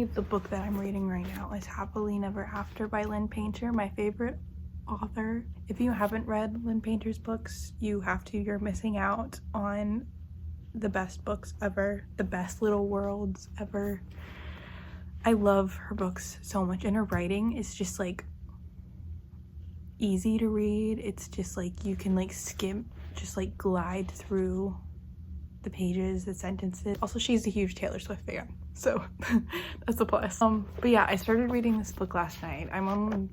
me, the book that I'm reading right now is Happily Never After by Lynn Painter, my favorite author. If you haven't read Lynn Painter's books, you have to. You're missing out on the best books ever, the best little worlds ever. I love her books so much, and her writing is just like easy to read. It's just like you can like skim, just like glide through the pages, the sentences. Also, she's a huge Taylor Swift fan, so that's a plus. But yeah, I started reading this book last night. I'm on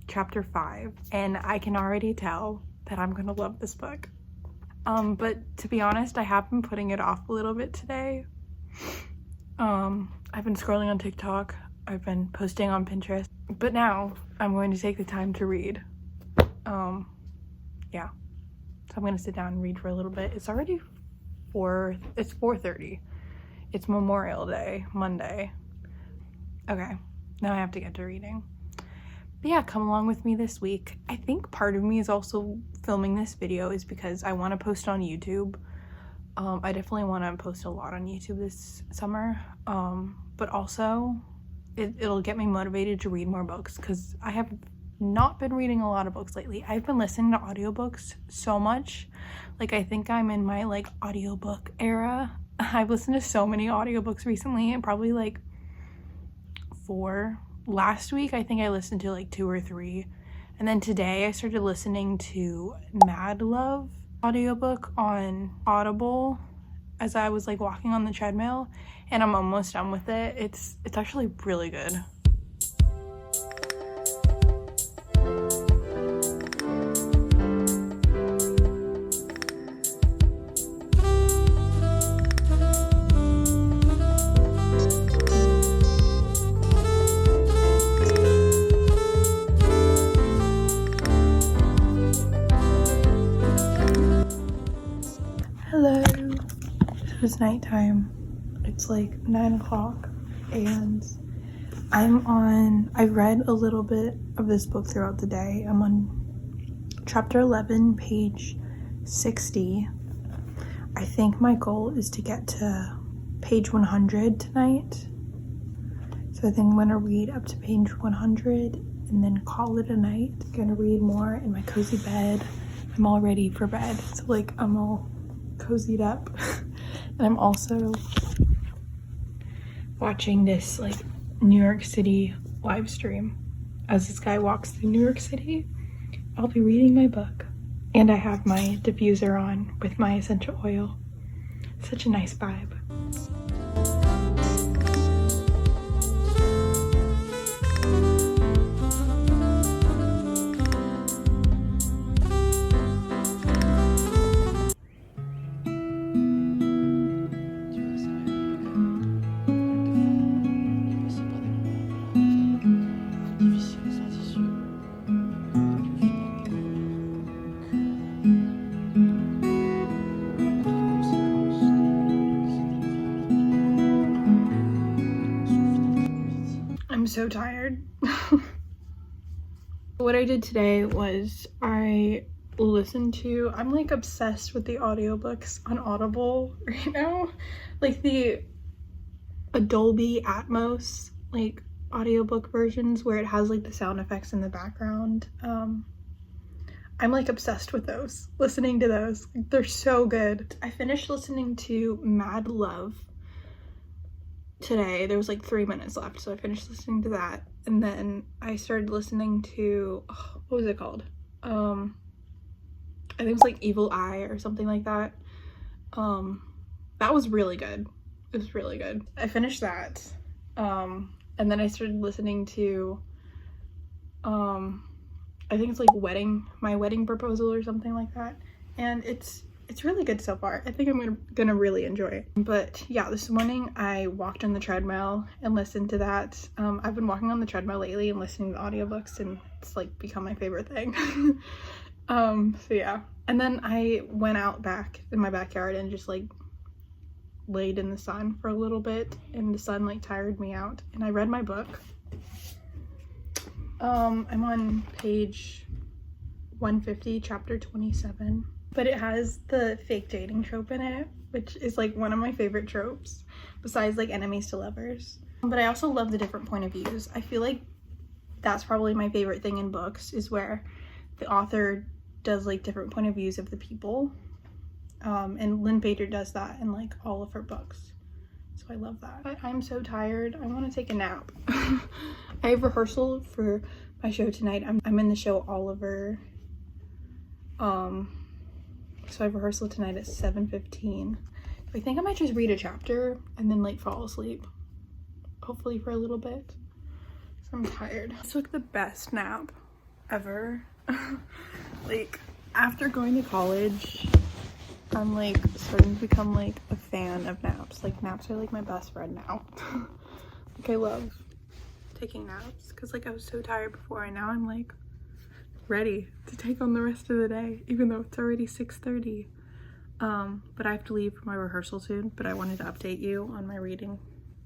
chapter 5, and I can already tell that I'm gonna love this book. But to be honest, I have been putting it off a little bit today. I've been scrolling on TikTok, I've been posting on Pinterest, but now I'm going to take the time to read. Yeah, so I'm gonna sit down and read for a little bit. It's already it's 4:30. It's Memorial Day, Monday. Okay, now I have to get to reading. But yeah, come along with me this week. I think part of me is also filming this video is because I want to post on YouTube. I definitely want to post a lot on YouTube this summer, but also it'll get me motivated to read more books, because I have not been reading a lot of books lately. I've been listening to audiobooks so much. Like, I think I'm in my like audiobook era. I've listened to so many audiobooks recently, and probably like 4. Last week I think I listened to like 2 or 3, and then today I started listening to Mad Love audiobook on Audible as I was like walking on the treadmill, and I'm almost done with it. It's actually really good. It's nighttime. It's like 9 o'clock, and I've read a little bit of this book throughout the day. I'm on chapter 11, page 60. I think my goal is to get to page 100 tonight. So I think I'm gonna read up to page 100 and then call it a night. I'm gonna read more in my cozy bed. I'm all ready for bed. So like, I'm all cozied up. And I'm also watching this like New York City live stream. As this guy walks through New York City, I'll be reading my book. And I have my diffuser on with my essential oil. Such a nice vibe. I'm so tired. What I did today was I'm like obsessed with the audiobooks on Audible right now. Like the Dolby Atmos like audiobook versions where it has like the sound effects in the background. I'm like obsessed with those, listening to those. They're so good. I finished listening to Mad Love today. There was like 3 minutes left, so I finished listening to that, and then I started listening to what was it called? I think it was like Evil Eye or something like that. That was really good. It was really good. I finished that, and then I started listening to I think it's like My Wedding Proposal or something like that, and it's really good so far. I think I'm gonna really enjoy it. But yeah, this morning I walked on the treadmill and listened to that. I've been walking on the treadmill lately and listening to audiobooks, and it's like become my favorite thing. So yeah, and then I went out back in my backyard and just like laid in the sun for a little bit, and the sun like tired me out, and I read my book. I'm on page 150, chapter 27. But it has the fake dating trope in it, which is like one of my favorite tropes, besides like enemies to lovers. But I also love the different point of views. I feel like that's probably my favorite thing in books, is where the author does like different point of views of the people. And Lynn Painter does that in like all of her books. So I love that. But I'm so tired. I want to take a nap. I have rehearsal for my show tonight. I'm in the show Oliver. So I have rehearsal tonight at 7:15. I think I might just read a chapter and then like fall asleep. Hopefully for a little bit. So I'm tired. I took the best nap ever. Like after going to college, I'm like starting to become like a fan of naps. Like naps are like my best friend now. Like I love taking naps because like I was so tired before, and now I'm like ready to take on the rest of the day, even though it's already 6:30. But I have to leave for my rehearsal soon, but I wanted to update you on my reading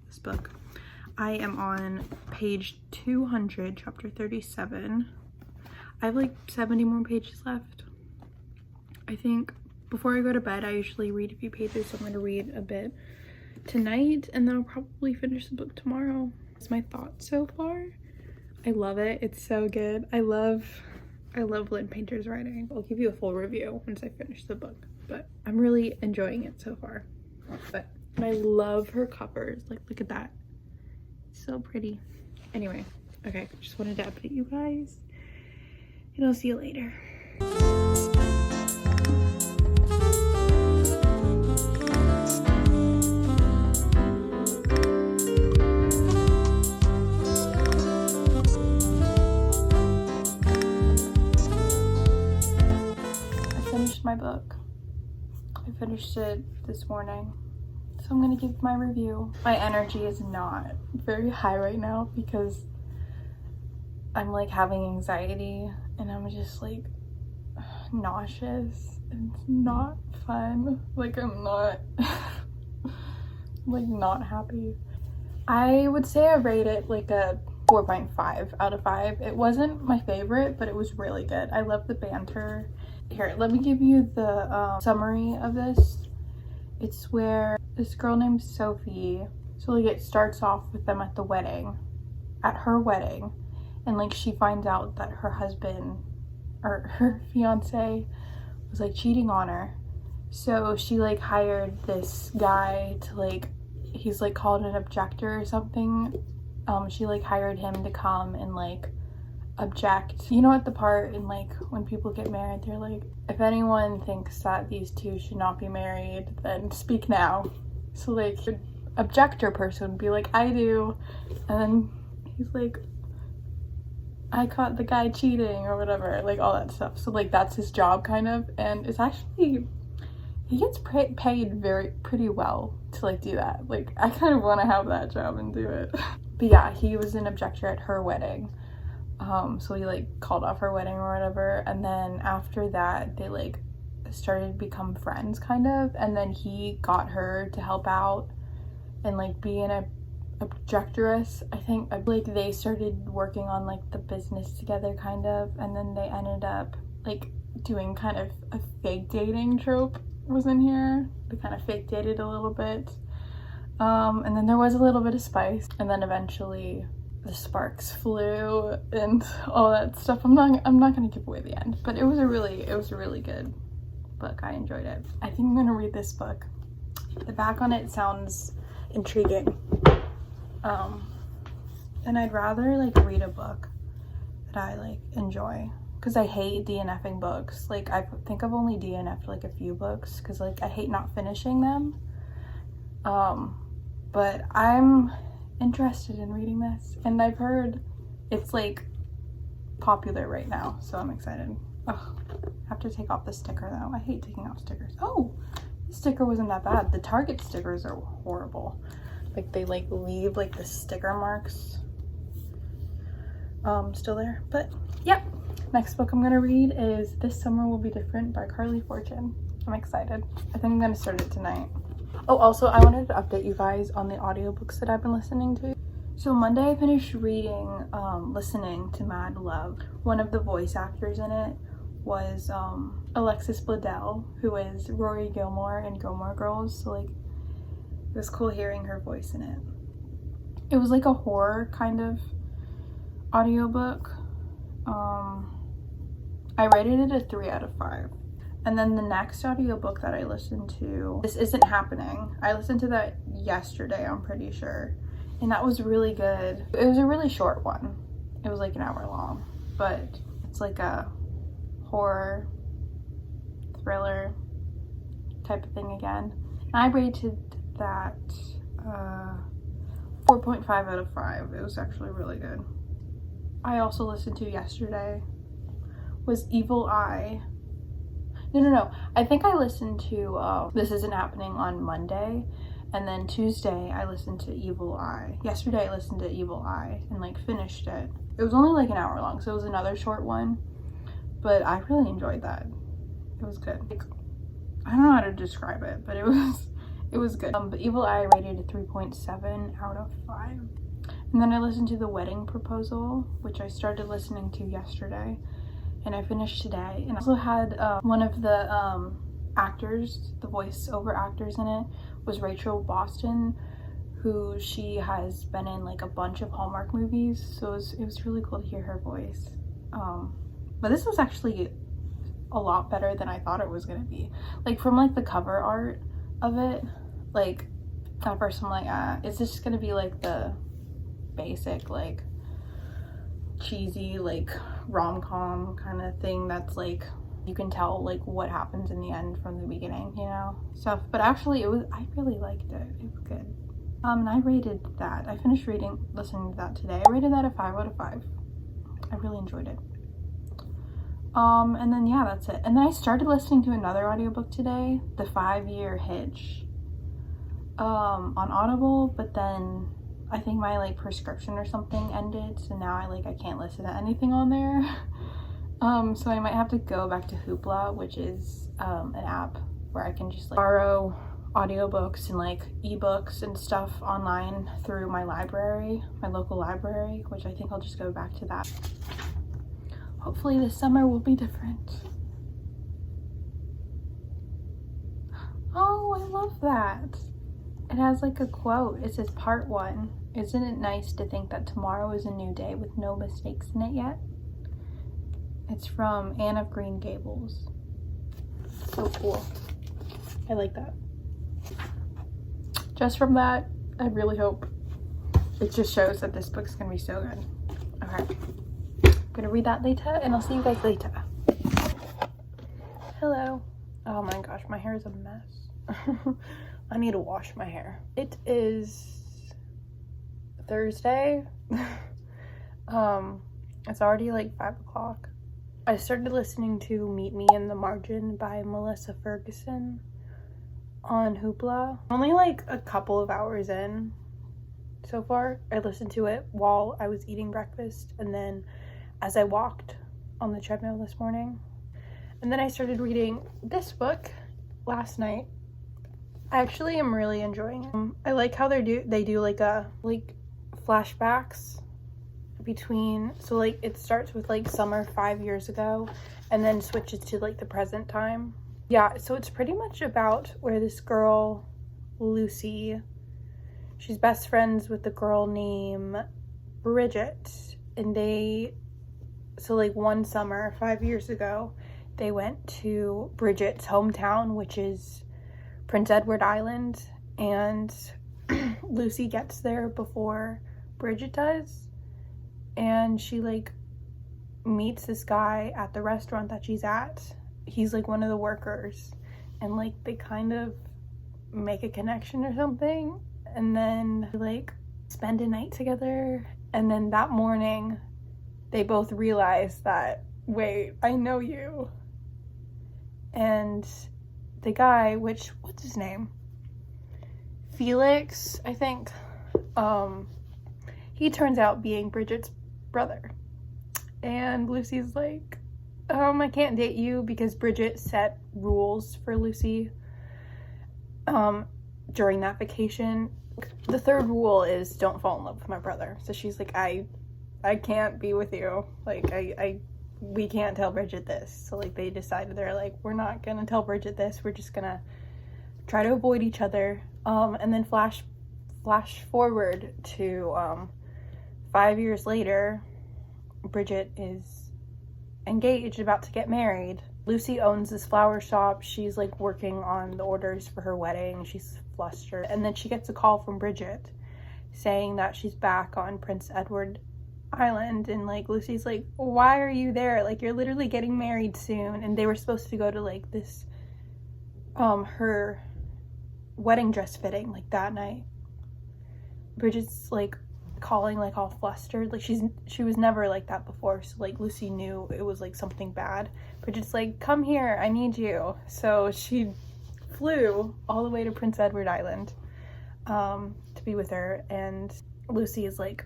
this book. I am on page 200, chapter 37. I have like 70 more pages left. I think before I go to bed, I usually read a few pages, so I'm going to read a bit tonight, and then I'll probably finish the book tomorrow. That's my thoughts so far. I love it. It's so good. I love Lynn Painter's writing. I'll give you a full review once I finish the book, but I'm really enjoying it so far. And I love her covers. Like, look at that. It's so pretty. Anyway, okay, just wanted to update you guys, and I'll see you later. My book. I finished it this morning, so I'm gonna give my review. My energy is not very high right now because I'm like having anxiety and I'm just like nauseous. It's not fun. Like I'm not like not happy. I would say I rate it like a 4.5 out of 5. It wasn't my favorite, but it was really good. I love the banter. Here, let me give you the summary of this. It's where this girl named Sophie, so like it starts off with them at her wedding, and like she finds out that her husband or her fiance was like cheating on her. So she like hired this guy to like, he's like called an objector or something. She like hired him to come and like object. You know, at the part in like when people get married, they're like, if anyone thinks that these two should not be married, then speak now. So like the objector person would be like, I do, and then he's like, I caught the guy cheating or whatever, like all that stuff. So like that's his job kind of, and it's actually, he gets paid pretty well to like do that. Like I kind of want to have that job and do it. But yeah, he was an objector at her wedding. So he like called off her wedding or whatever, and then after that they like started to become friends kind of, and then he got her to help out and like be an objectress. I think like they started working on like the business together kind of, and then they ended up like doing kind of a fake dating trope was in here. They kind of fake dated a little bit, and then there was a little bit of spice, and then eventually the sparks flew and all that stuff. I'm not gonna give away the end, but it was a really good book. I enjoyed it. I think I'm gonna read this book. The back on it sounds intriguing, and I'd rather like read a book that I like enjoy, because I hate DNFing books. Like I think I've only DNF'd like a few books because like I hate not finishing them, but I'm interested in reading this, and I've heard it's like popular right now, so I'm excited. Oh, I have to take off the sticker though. I hate taking off stickers. Oh, the sticker wasn't that bad. The Target stickers are horrible. Like they like leave like the sticker marks still there. But yep, next book I'm gonna read is This Summer Will Be Different by Carley Fortune. I'm excited. I think I'm gonna start it tonight. Oh, also, I wanted to update you guys on the audiobooks that I've been listening to. So Monday I finished listening to Mad Love. One of the voice actors in it was Alexis Bledel, who is Rory Gilmore in Gilmore Girls. So like, it was cool hearing her voice in it. It was like a horror kind of audiobook. I rated it a 3 out of 5. And then the next audiobook that I listened to, This Isn't Happening. I listened to that yesterday, I'm pretty sure. And that was really good. It was a really short one. It was like an hour long. But it's like a horror, thriller type of thing again. And I rated that 4.5 out of 5. It was actually really good. I also listened to yesterday was Evil Eye. No. I think I listened to This Isn't Happening on Monday, and then Tuesday I listened to Evil Eye. Yesterday I listened to Evil Eye and like finished it. It was only like an hour long, so it was another short one, but I really enjoyed that. It was good. Like, I don't know how to describe it, but it was good. But Evil Eye I rated a 3.7 out of 5. And then I listened to The Wedding Proposal, which I started listening to yesterday, and I finished today. And I also had one of the actors, the voiceover actors in it, was Rachel Boston, who she has been in like a bunch of Hallmark movies, so it was really cool to hear her voice. But this was actually a lot better than I thought it was gonna be. Like from like the cover art of it, like at first I'm like, is this gonna be like the basic like cheesy like rom-com kind of thing that's like you can tell like what happens in the end from the beginning, you know, stuff. But actually I really liked it. It was good. And I rated that. I finished listening to that today. I rated that a 5 out of 5. I really enjoyed it. And then yeah, that's it. And then I started listening to another audiobook today, The 5-Year Hitch, on Audible, but then I think my like prescription or something ended, so now I can't listen to anything on there. So I might have to go back to Hoopla, which is an app where I can just like borrow audiobooks and like ebooks and stuff online through my library, my local library, which I think I'll just go back to that. Hopefully this summer will be different. Oh, I love that. It has like a quote. It says part 1. Isn't it nice to think that tomorrow is a new day with no mistakes in it yet? It's from Anne of Green Gables. So cool. I like that. Just from that, I really hope it just shows that this book's gonna be so good. Okay. I'm gonna read that later, and I'll see you guys later. Hello. Oh my gosh, my hair is a mess. I need to wash my hair. It is Thursday. It's already like 5 o'clock. I started listening to Meet Me in the Margin by Melissa Ferguson on Hoopla. Only like a couple of hours in so far. I listened to it while I was eating breakfast, and then as I walked on the treadmill this morning. And then I started reading this book last night. I actually am really enjoying it. I like how they do like flashbacks between, so like it starts with like summer 5 years ago and then switches to like the present time. Yeah, so it's pretty much about where this girl, Lucy, she's best friends with a girl named Bridget, and so like one summer 5 years ago, they went to Bridget's hometown, which is Prince Edward Island, and Lucy gets there before Bridget does, and she like meets this guy at the restaurant that she's at. He's like one of the workers, and like they kind of make a connection or something, and then like spend a night together, and then that morning they both realize that, wait, I know you. And the guy, what's his name? Felix, I think. He turns out being Bridget's brother. And Lucy's like, I can't date you because Bridget set rules for Lucy during that vacation. The third rule is don't fall in love with my brother. So she's like, I can't be with you. Like, we can't tell Bridget this. So like they decided, they're like, we're not gonna tell Bridget this. We're just gonna try to avoid each other. And then flash flash forward to 5 years later, Bridget is engaged, about to get married. Lucy owns this flower shop. She's like working on the orders for her wedding. She's flustered. And then she gets a call from Bridget saying that she's back on Prince Edward Island. And like Lucy's like, why are you there? Like, you're literally getting married soon. And they were supposed to go to like this her wedding dress fitting like that night. Bridget's like calling like all flustered, like she was never like that before, so like Lucy knew it was like something bad. Bridget's like, come here, I need you. So she flew all the way to Prince Edward Island to be with her, and Lucy is like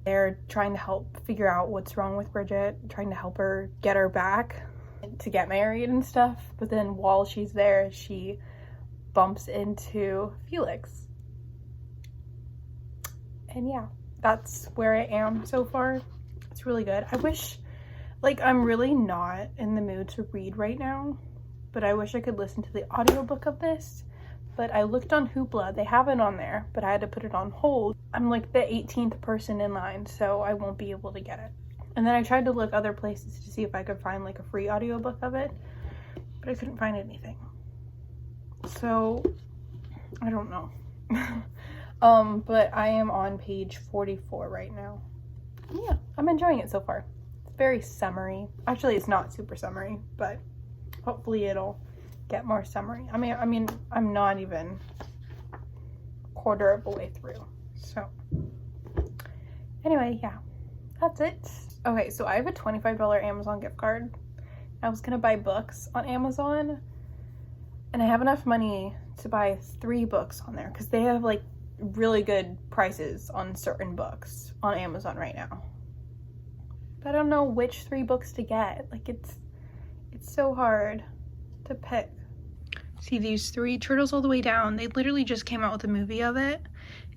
there trying to help figure out what's wrong with Bridget, trying to help her get her back to get married and stuff. But then while she's there, she bumps into Felix. And yeah, that's where I am so far. It's really good. I wish, like, I'm really not in the mood to read right now, but I wish I could listen to the audiobook of this. But I looked on Hoopla, they have it on there, but I had to put it on hold. I'm like the 18th person in line, so I won't be able to get it. And then I tried to look other places to see if I could find like a free audiobook of it, but I couldn't find anything. So I don't know. But I am on page 44 right now. Yeah, I'm enjoying it so far. It's very summery. Actually, it's not super summery, but hopefully it'll get more summery. I mean, I'm not even a quarter of the way through. So anyway, yeah, that's it. Okay, so I have a $25 Amazon gift card. I was gonna buy books on Amazon, and I have enough money to buy 3 books on there because they have like really good prices on certain books on Amazon right now. But I don't know which 3 books to get. Like, it's so hard to pick. See these 3, Turtles All the Way Down. They literally just came out with a movie of it,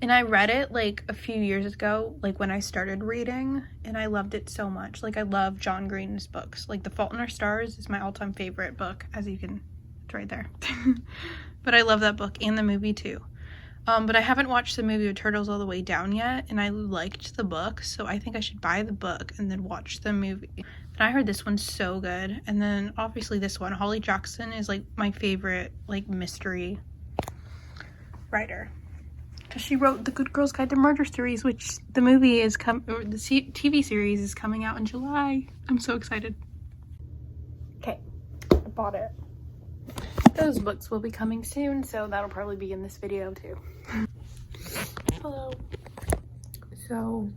and I read it like a few years ago, like when I started reading, and I loved it so much. Like, I love John Green's books. Like The Fault in Our Stars is my all-time favorite book, as you can, it's right there. But I love that book and the movie too. But I haven't watched the movie of Turtles All the Way Down yet, and I liked the book, so I think I should buy the book and then watch the movie. But I heard this one's so good. And then obviously this one, Holly Jackson is like my favorite like mystery writer, because she wrote The Good Girl's Guide to Murder series, which the movie is or the TV series is coming out in July. I'm so excited. Okay, I bought it. Those books will be coming soon, so that'll probably be in this video too. Hello. So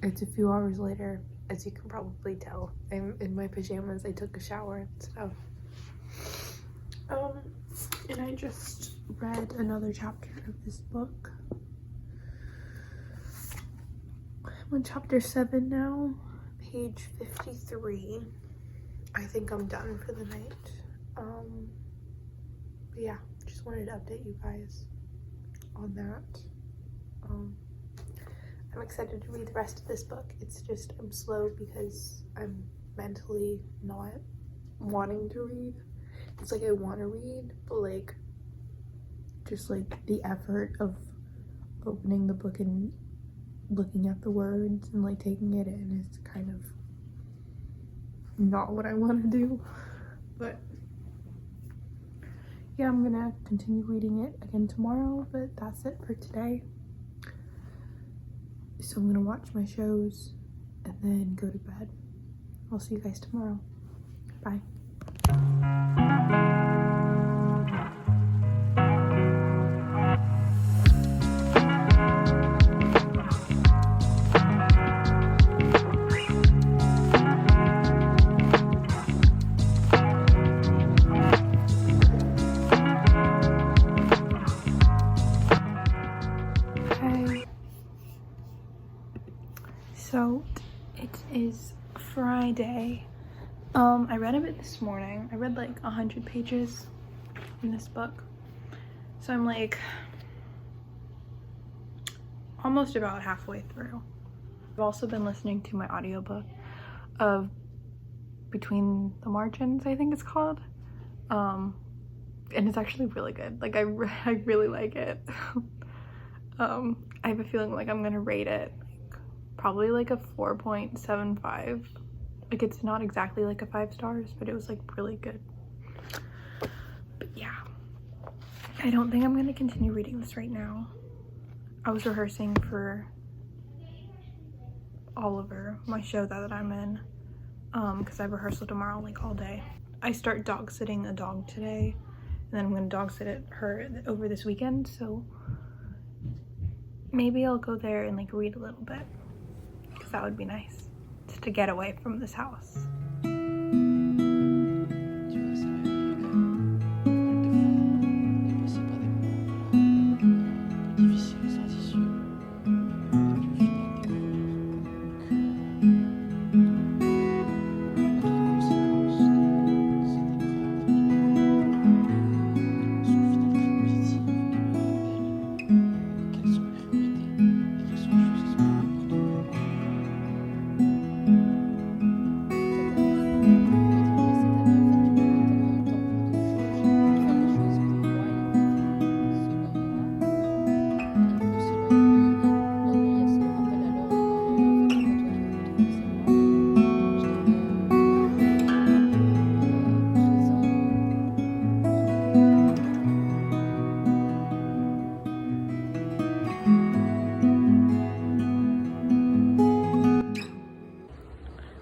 it's a few hours later. As you can probably tell, I'm in my pajamas. I took a shower and stuff. And I just read another chapter of this book. I'm on chapter 7 now, page 53. I think I'm done for the night. But yeah, just wanted to update you guys on that. I'm excited to read the rest of this book. It's just, I'm slow because I'm mentally not wanting to read. It's like I want to read, but like, just like the effort of opening the book and looking at the words and like taking it in is kind of not what I want to do. But yeah, I'm gonna continue reading it again tomorrow, but that's it for today. So I'm gonna watch my shows and then go to bed. I'll see you guys tomorrow. Bye. So it is Friday. I read a bit this morning. I read like 100 pages in this book. So I'm like almost about halfway through. I've also been listening to my audiobook of Between the Margins, I think it's called. And it's actually really good. Like I really like it. I have a feeling like I'm gonna rate it probably like a 4.75. Like, it's not exactly like a 5 stars, but it was like really good. But yeah, I don't think I'm gonna continue reading this right now. I was rehearsing for Oliver, my show that I'm in, because I have rehearsal tomorrow like all day. I start dog sitting a dog today, and then I'm gonna dog sit her over this weekend, so maybe I'll go there and like read a little bit, because that would be nice, just to get away from this house.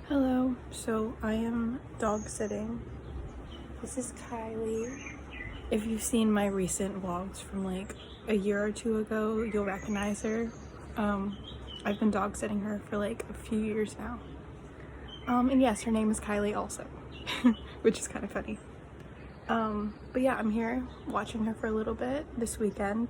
Hello, so I am dog sitting. This is Kylie. If you've seen my recent vlogs from like a year or two ago, you'll recognize her. I've been dog sitting her for like a few years now. And yes, her name is Kylie also, which is kind of funny. But yeah, I'm here watching her for a little bit this weekend.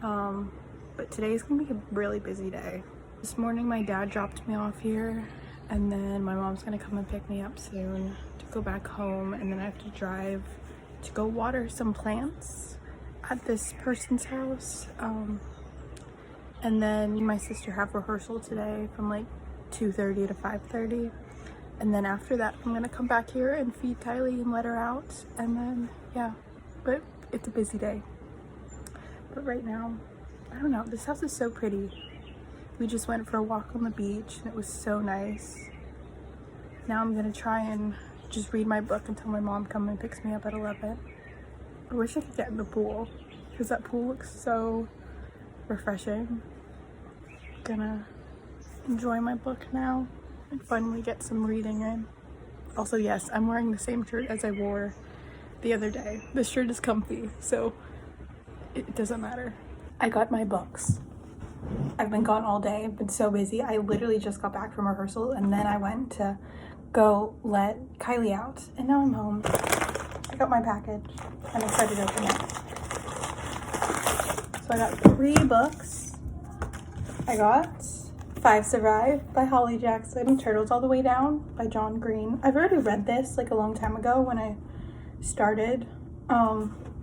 But today's gonna be a really busy day. This morning my dad dropped me off here, and then my mom's gonna come and pick me up soon to go back home, and then I have to drive to go water some plants at this person's house. And then my sister have rehearsal today from like 2:30 to 5:30. And then after that, I'm gonna come back here and feed Kylie and let her out. And then, yeah, but it's a busy day. But right now, I don't know, this house is so pretty. We just went for a walk on the beach and it was so nice. Now I'm gonna try and just read my book until my mom comes and picks me up at 11. I wish I could get in the pool because that pool looks so refreshing. Gonna enjoy my book now and finally get some reading in. Also, yes, I'm wearing the same shirt as I wore the other day. This shirt is comfy, so it doesn't matter. I got my books. I've been gone all day. I've been so busy. I literally just got back from rehearsal and then I went to go let Kylie out, and now I'm home. I got my package. I'm excited to open it. So I got 3 books. I got 5 Survive by Holly Jackson, Turtles All the Way Down by John Green. I've already read this like a long time ago when I started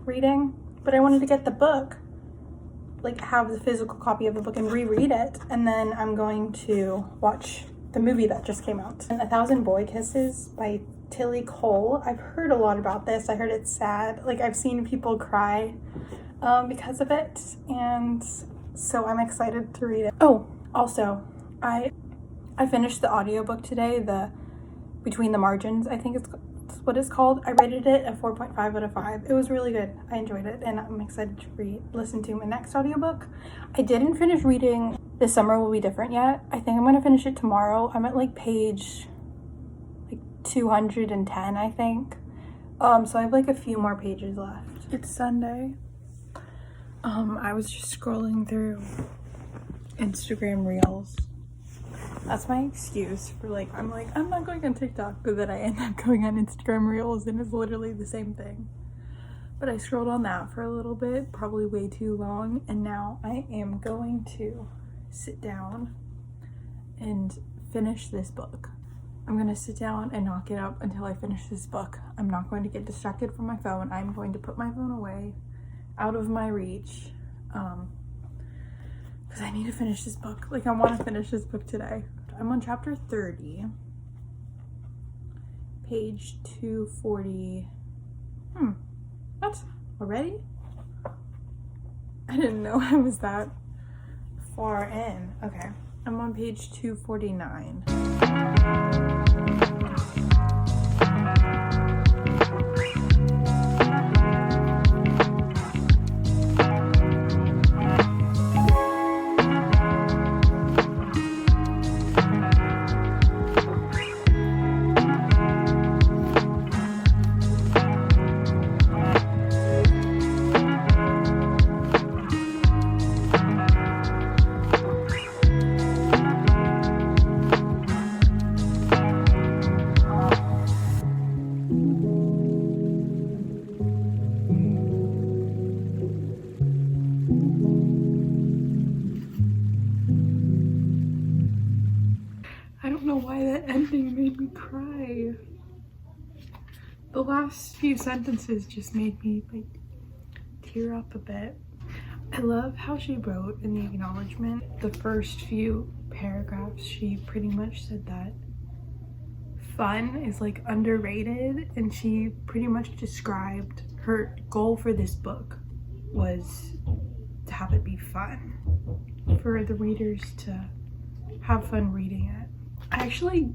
reading, but I wanted to get the book, like have the physical copy of the book and reread it, and then I'm going to watch the movie that just came out. 1,000 Boy Kisses by Tilly Cole. I've heard a lot about this. I heard it's sad. Like, I've seen people cry because of it, and so I'm excited to read it. Oh, also, I finished the audiobook today, the Between the Margins, I think it's what it's called. I rated it a 4.5 out of 5. It was really good. I enjoyed it, and I'm excited to listen to my next audiobook. I didn't finish reading This Summer Will Be Different yet. I think I'm gonna finish it tomorrow. I'm at like page like 210, I think. So I have like a few more pages left. It's Sunday. I was just scrolling through Instagram Reels. That's my excuse for like, I'm not going on TikTok, but then I end up going on Instagram Reels and it's literally the same thing. But I scrolled on that for a little bit, probably way too long, and now I am going to sit down and finish this book. I'm gonna sit down and knock it up until I finish this book. I'm not going to get distracted from my phone. I'm going to put my phone away, out of my reach, because I need to finish this book. Like, I want to finish this book today. I'm on chapter 30, page 240. What? Already? I didn't know I was that far in. Okay, I'm on page 249. I don't know why that ending made me cry. The last few sentences just made me like tear up a bit. I love how she wrote in the acknowledgement, the first few paragraphs, she pretty much said that fun is like underrated, and she pretty much described her goal for this book was to have it be fun, for the readers to have fun reading it. I actually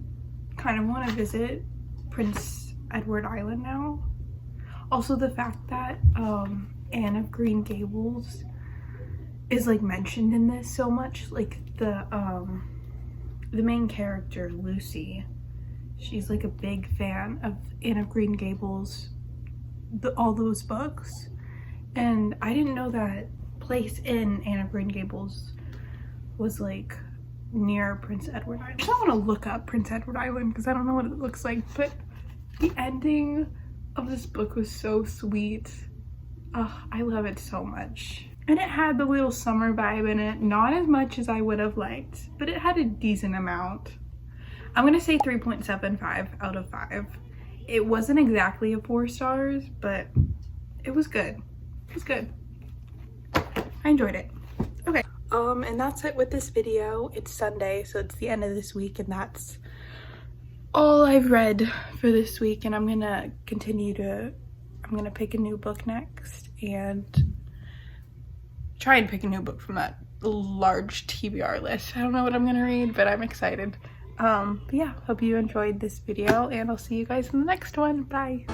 kind of want to visit Prince Edward Island now. Also, the fact that Anne of Green Gables is like mentioned in this so much, like the main character Lucy, she's like a big fan of Anne of Green Gables, all those books, and I didn't know that place in Anne of Green Gables was like near Prince Edward Island. I want to look up Prince Edward Island because I don't know what it looks like, but the ending of this book was so sweet. I love it so much. And it had the little summer vibe in it, not as much as I would have liked, but it had a decent amount. I'm gonna say 3.75 out of 5. It wasn't exactly a 4 stars, but it was good. It was good. I enjoyed it. Okay. And that's it with this video. It's Sunday, so it's the end of this week, and that's all I've read for this week. And I'm gonna pick a new book next and try and pick a new book from that large TBR list. I don't know what I'm gonna read, but I'm excited. But yeah, hope you enjoyed this video, and I'll see you guys in the next one. Bye.